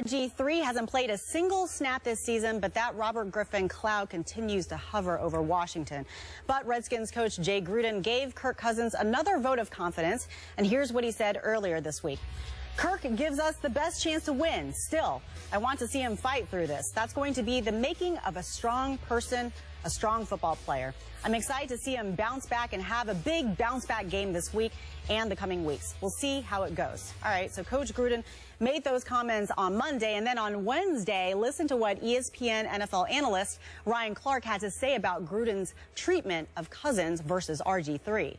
RG3 hasn't played a single snap this season, but that Robert Griffin cloud continues to hover over Washington. But Redskins coach Jay Gruden gave Kirk Cousins another vote of confidence, and here's what he said earlier this week. Kirk gives us the best chance to win. Still, I want to see him fight through this. That's going to be the making of a strong person, a strong football player. I'm excited to see him bounce back and have a big bounce back game this week and the coming weeks. We'll see how it goes. All right, so Coach Gruden made those comments on Monday, and then on Wednesday, listen to what ESPN NFL analyst Ryan Clark had to say about Gruden's treatment of Cousins versus RG3.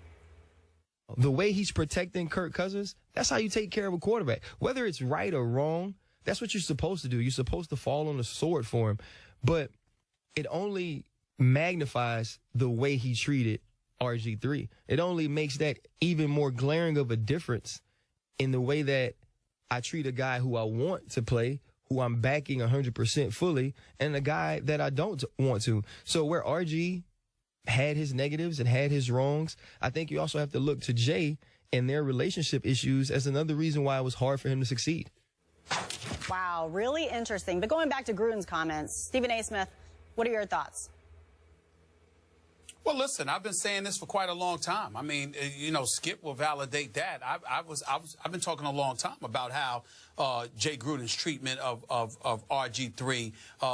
The way he's protecting Kirk Cousins, that's how you take care of a quarterback. Whether it's right or wrong, that's what you're supposed to do. You're supposed to fall on the sword for him. But it only magnifies the way he treated RG3. It only makes that even more glaring of a difference in the way that I treat a guy who I want to play, who I'm backing 100% fully, and a guy that I don't want to. So where RG had his negatives and had his wrongs, I think you also have to look to Jay and their relationship issues as another reason why it was hard for him to succeed. Wow, really interesting. But going back to Gruden's comments, Stephen A. Smith, what are your thoughts? Well, listen, I've been saying this for quite a long time. I mean, you know, Skip will validate that. I've been talking a long time about how Jay Gruden's treatment of RG3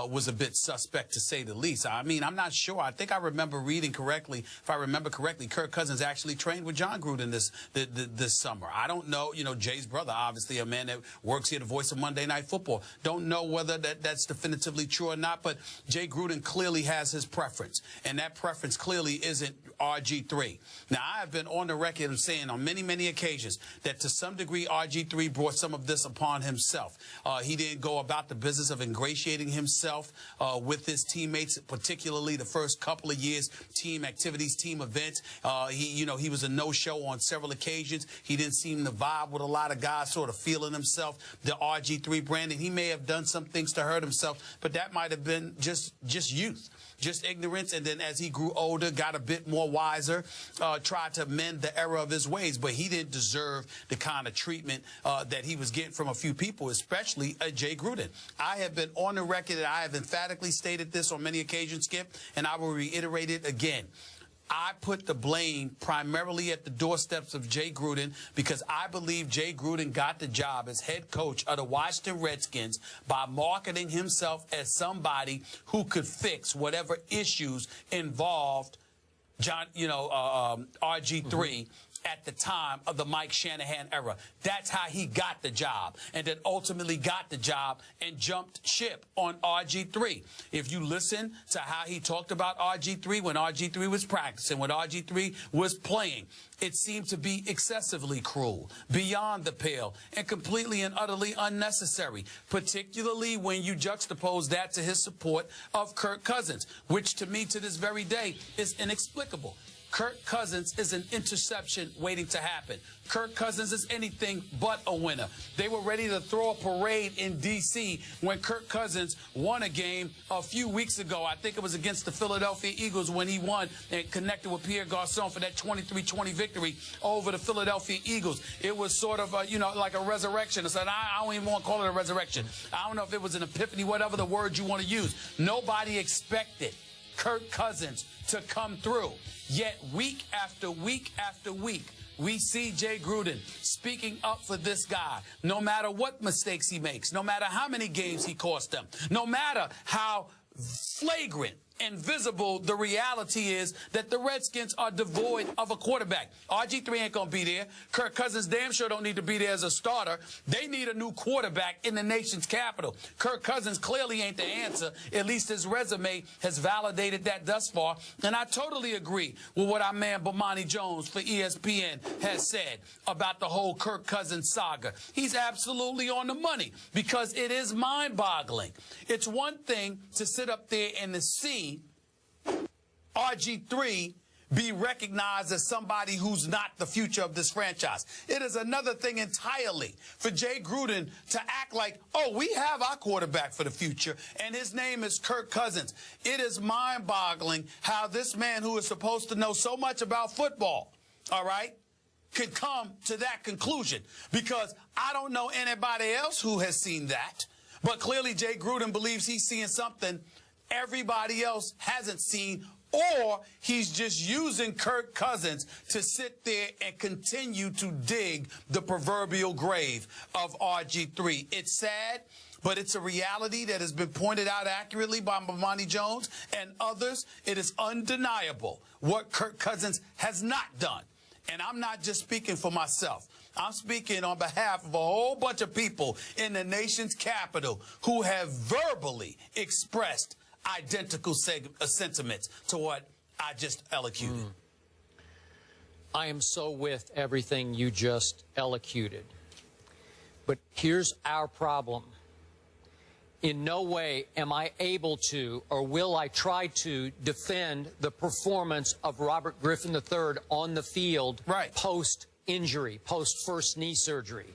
was a bit suspect, to say the least. I mean, I'm not sure. I think I remember reading correctly. If I remember correctly, Kirk Cousins actually trained with John Gruden this summer. I don't know. You know, Jay's brother, obviously a man that works here, the voice of Monday Night Football. Don't know whether that's definitively true or not, but Jay Gruden clearly has his preference, and that preference clearly isn't RG3. Now, I have been on the record of saying on many, many occasions that to some degree RG3 brought some of this upon himself. He didn't go about the business of ingratiating himself with his teammates, particularly the first couple of years, team activities, team events. He was a no-show on several occasions. He didn't seem to vibe with a lot of guys, sort of feeling himself, the RG3 brand, and he may have done some things to hurt himself, but that might have been just youth, just ignorance, and then as he grew older, got a bit more wiser, tried to mend the error of his ways, but he didn't deserve the kind of treatment that he was getting from a few people, especially Jay Gruden. I have been on the record, and I have emphatically stated this on many occasions, Skip, and I will reiterate it again. I put the blame primarily at the doorsteps of Jay Gruden because I believe Jay Gruden got the job as head coach of the Washington Redskins by marketing himself as somebody who could fix whatever issues involved RG3 at the time of the Mike Shanahan era. That's how he got the job, and then ultimately got the job and jumped ship on RG3. If you listen to how he talked about RG3 when RG3 was practicing, when RG3 was playing, it seemed to be excessively cruel, beyond the pale, and completely and utterly unnecessary, particularly when you juxtapose that to his support of Kirk Cousins, which to me to this very day is inexplicable. Kirk Cousins is an interception waiting to happen. Kirk Cousins is anything but a winner. They were ready to throw a parade in D.C. when Kirk Cousins won a game a few weeks ago. I think it was against the Philadelphia Eagles when he won and connected with Pierre Garçon for that 23-20 victory over the Philadelphia Eagles. It was sort of, like a resurrection. I don't even want to call it a resurrection. I don't know if it was an epiphany, whatever the word you want to use. Nobody expected Kirk Cousins to come through. Yet week after week after week, we see Jay Gruden speaking up for this guy, no matter what mistakes he makes, no matter how many games he cost them, no matter how flagrant and visible the reality is that the Redskins are devoid of a quarterback. RG3 ain't going to be there. Kirk Cousins damn sure don't need to be there as a starter. They need a new quarterback in the nation's capital. Kirk Cousins clearly ain't the answer. At least his resume has validated that thus far. And I totally agree with what our man Bomani Jones for ESPN has said about the whole Kirk Cousins saga. He's absolutely on the money because it is mind-boggling. It's one thing to sit up there and to see RG3 be recognized as somebody who's not the future of this franchise. It is another thing entirely for Jay Gruden to act like, oh, we have our quarterback for the future, and his name is Kirk Cousins. It is mind-boggling how this man who is supposed to know so much about football, all right, could come to that conclusion, because I don't know anybody else who has seen that. But clearly Jay Gruden believes he's seeing something everybody else hasn't seen, or he's just using Kirk Cousins to sit there and continue to dig the proverbial grave of RG3. It's sad, but it's a reality that has been pointed out accurately by Bomani Jones and others. It is undeniable what Kirk Cousins has not done. And I'm not just speaking for myself. I'm speaking on behalf of a whole bunch of people in the nation's capital who have verbally expressed identical sentiments to what I just elocuted. I am so with everything you just elocuted. But here's our problem. In no way am I able to, or will I try to, defend the performance of Robert Griffin III on the field post-injury, post-first knee surgery.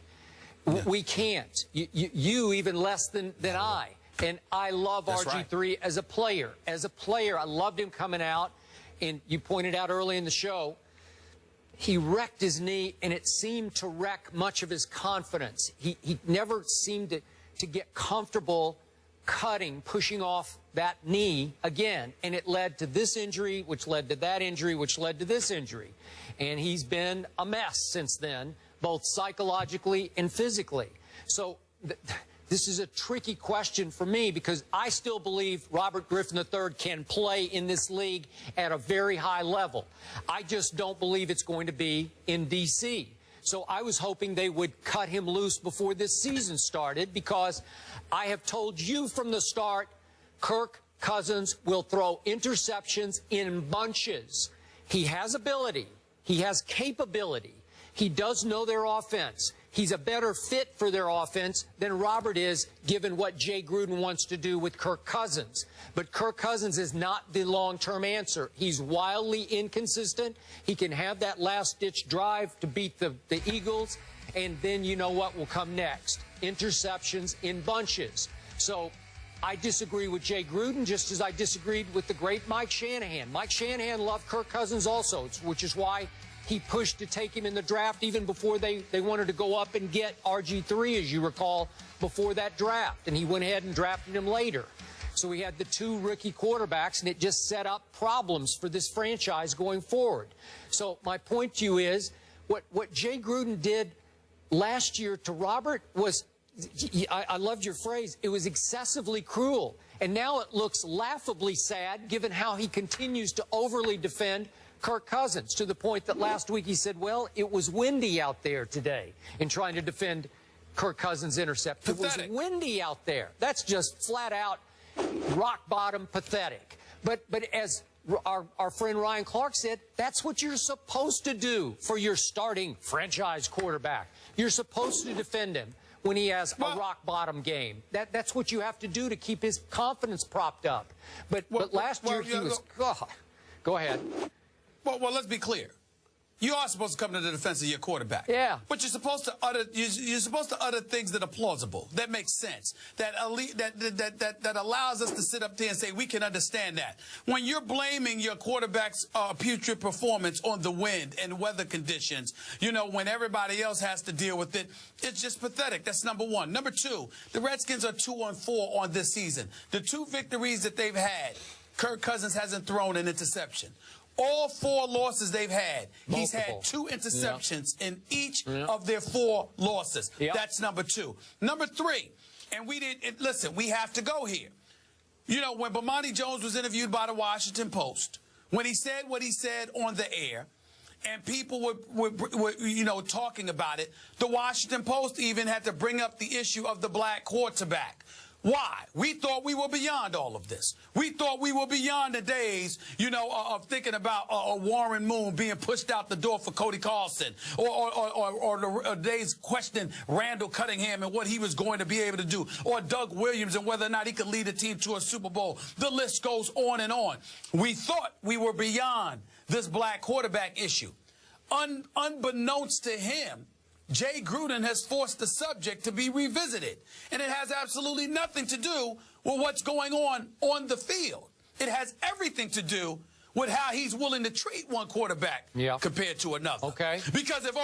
We can't. You even less than I. And I love RG3 as a player. As a player, I loved him coming out. And you pointed out early in the show, he wrecked his knee, and it seemed to wreck much of his confidence. He never seemed to get comfortable cutting, pushing off that knee again. And it led to this injury, which led to that injury, which led to this injury. And he's been a mess since then, both psychologically and physically. So this is a tricky question for me, because I still believe Robert Griffin III can play in this league at a very high level. I just don't believe it's going to be in D.C. So I was hoping they would cut him loose before this season started, because I have told you from the start, Kirk Cousins will throw interceptions in bunches. He has ability. He has capability. He does know their offense. He's a better fit for their offense than Robert is, given what Jay Gruden wants to do with Kirk Cousins. But Kirk Cousins is not the long-term answer. He's wildly inconsistent. He can have that last-ditch drive to beat the Eagles, and then you know what will come next. Interceptions in bunches. So I disagree with Jay Gruden, just as I disagreed with the great Mike Shanahan. Mike Shanahan loved Kirk Cousins also, which is why he pushed to take him in the draft even before they wanted to go up and get RG3, as you recall, before that draft. And he went ahead and drafted him later. So we had the two rookie quarterbacks, and it just set up problems for this franchise going forward. So my point to you is, what Jay Gruden did last year to Robert was, I loved your phrase, it was excessively cruel. And now it looks laughably sad, given how he continues to overly defend Kirk Cousins, to the point that last week he said, well, it was windy out there today, in trying to defend Kirk Cousins' interception. It was windy out there. That's just flat out rock bottom pathetic. But as our friend Ryan Clark said, that's what you're supposed to do for your starting franchise quarterback. You're supposed to defend him when he has a rock bottom game. That's what you have to do to keep his confidence propped up. But last year he was, go ahead. Well, let's be clear. You are supposed to come to the defense of your quarterback. Yeah. But you're supposed to utter things that are plausible, that make sense, that allows us to sit up there and say we can understand that. When you're blaming your quarterback's putrid performance on the wind and weather conditions, you know, when everybody else has to deal with it, it's just pathetic. That's number one. Number two, the Redskins are 2-4 on this season. The two victories that they've had, Kirk Cousins hasn't thrown an interception. All 4 losses they've had, he's had 2 interceptions in each of their 4 losses. That's number 2. Number 3, and listen, we have to go here. You know, when Bomani Jones was interviewed by the Washington Post, when he said what he said on the air, and people were you know, talking about it, the Washington Post even had to bring up the issue of the black quarterback. Why? We thought we were beyond all of this. We thought we were beyond the days, you know, of thinking about Warren Moon being pushed out the door for Cody Carlson, or the days questioning Randall Cunningham and what he was going to be able to do, or Doug Williams and whether or not he could lead a team to a Super Bowl. The list goes on and on. We thought we were beyond this black quarterback issue. Unbeknownst to him, Jay Gruden has forced the subject to be revisited. And it has absolutely nothing to do with what's going on the field. It has everything to do with how he's willing to treat one quarterback compared to another. Okay. Because if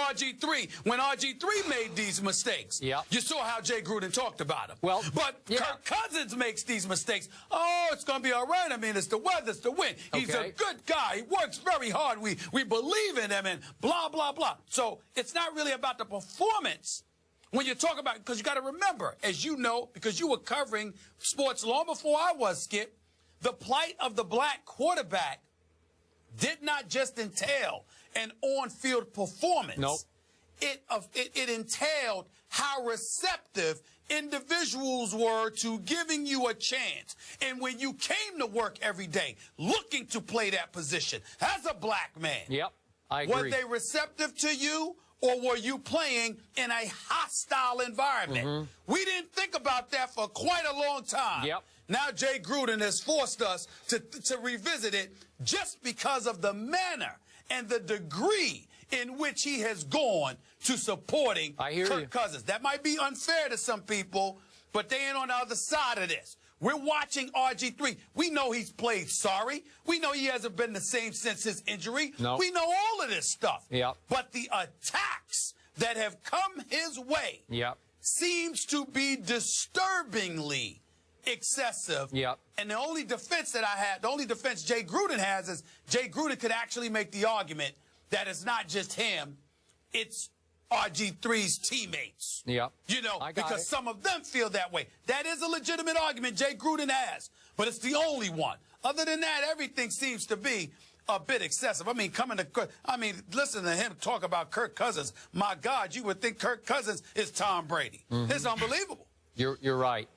when RG3 made these mistakes, you saw how Jay Gruden talked about him. Well, but Kirk Cousins makes these mistakes. Oh, it's going to be all right. I mean, it's the weather, it's the wind. He's a good guy. He works very hard. We believe in him and blah, blah, blah. So it's not really about the performance. When you talk about, because you got to remember, as you know, because you were covering sports long before I was, Skip, the plight of the black quarterback did not just entail an on-field performance. Nope. It entailed how receptive individuals were to giving you a chance. And when you came to work every day looking to play that position as a black man, I agree. were they receptive to you? Or were you playing in a hostile environment? We didn't think about that for quite a long time. Now Jay Gruden has forced us to revisit it just because of the manner and the degree in which he has gone to supporting Kirk Cousins. That might be unfair to some people, but they ain't on the other side of this. We're watching RG3. We know he's played sorry. We know he hasn't been the same since his injury. We know all of this stuff. But the attacks that have come his way seems to be disturbingly excessive. And the only defense that I had, the only defense Jay Gruden has is Jay Gruden could actually make the argument that it's not just him, it's RG3's teammates. You know, because some of them feel that way. That is a legitimate argument Jay Gruden has, but it's the only one. Other than that, everything seems to be a bit excessive. I mean, listen to him talk about Kirk Cousins. My God, you would think Kirk Cousins is Tom Brady. It's unbelievable. You're right.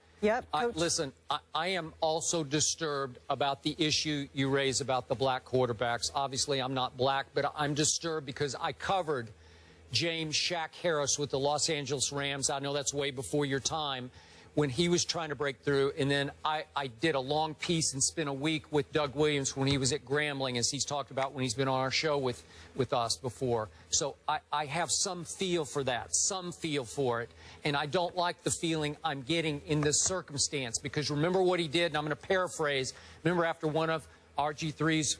Listen, I am also disturbed about the issue you raise about the black quarterbacks. Obviously, I'm not black, but I'm disturbed because I covered James Shaq Harris with the Los Angeles Rams. I know that's way before your time, when he was trying to break through. And then I did a long piece and spent a week with Doug Williams when he was at Grambling, as he's talked about when he's been on our show with us before. So I have some feel for that, some feel for it. And I don't like the feeling I'm getting in this circumstance, because remember what he did, and I'm going to paraphrase. Remember after one of RG3's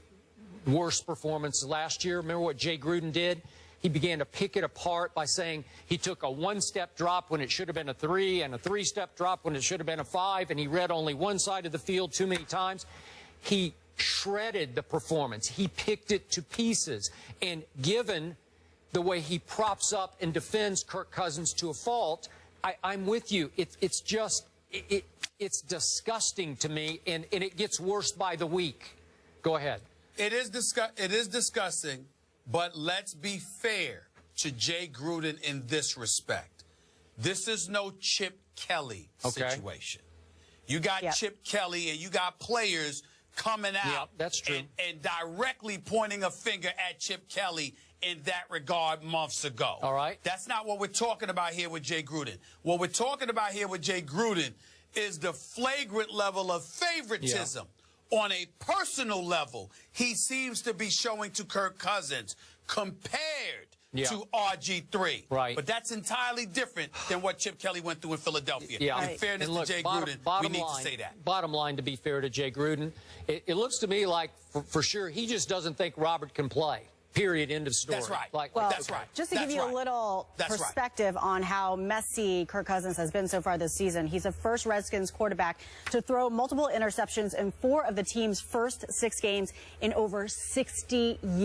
worst performances last year, remember what Jay Gruden did? He began to pick it apart by saying he took a one-step drop when it should have been a 3 and a 3-step drop when it should have been a 5, and he read only one side of the field too many times. He shredded the performance. He picked it to pieces. And given the way he props up and defends Kirk Cousins to a fault, I'm with you. It's just, it's disgusting to me, and it gets worse by the week. Go ahead. It is disgusting. But let's be fair to Jay Gruden in this respect. This is no Chip Kelly situation. You got Chip Kelly and you got players coming out that's true. And directly pointing a finger at Chip Kelly in that regard months ago. All right. That's not what we're talking about here with Jay Gruden. What we're talking about here with Jay Gruden is the flagrant level of favoritism. On a personal level, he seems to be showing to Kirk Cousins compared to RG3. Right. But that's entirely different than what Chip Kelly went through in Philadelphia. In fairness to Jay Gruden, we need to say that. Bottom line, to be fair to Jay Gruden, it looks to me like, for sure, he just doesn't think Robert can play. Period. End of story. That's right. That's right. Just to give you a little perspective on how messy Kirk Cousins has been so far this season, he's the first Redskins quarterback to throw multiple interceptions in 4 of the team's first 6 games in over 60 years.